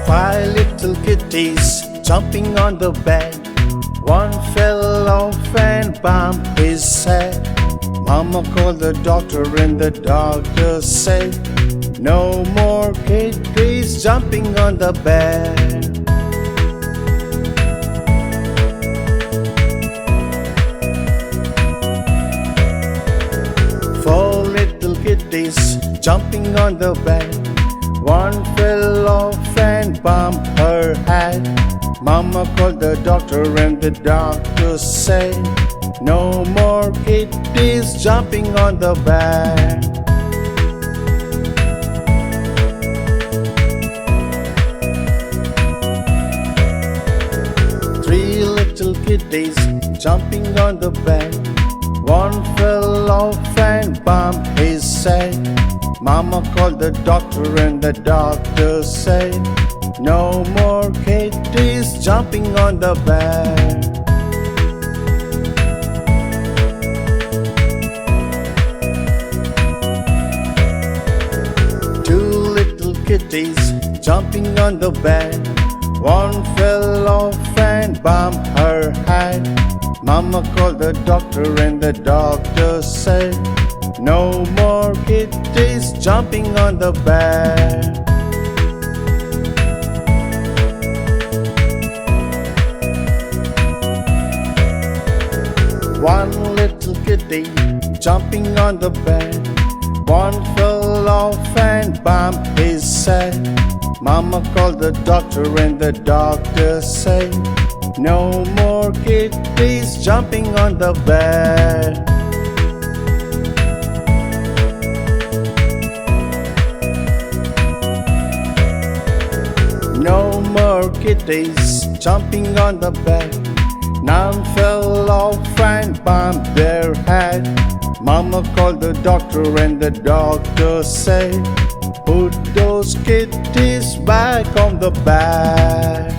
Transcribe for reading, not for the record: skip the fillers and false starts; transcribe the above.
Five little kitties jumping on the bed. One fell off and bumped his head. Mama called the doctor and the doctor said, no more kitties jumping on the bed. Four little kitties jumping on the bed. One fell off and bumped her head. Mama called the doctor and the doctor said, no more kitties jumping on the bed. Three little kitties jumping on the bed. One fell off and bumped his head. Mama called the doctor and the doctor said, no more kitties jumping on the bed. Two little kitties jumping on the bed. One fell off and bumped her head. Mama called the doctor and the doctor said, no more kitties jumping on the bed. One little kitty jumping on the bed. One fell off and bumped his head. Mama called the doctor and the doctor said, no more kitties jumping on the bed. No more kitties jumping on the bed. None fell off and bumped their head. Mama called the doctor and the doctor said, put those kitties back on the bed.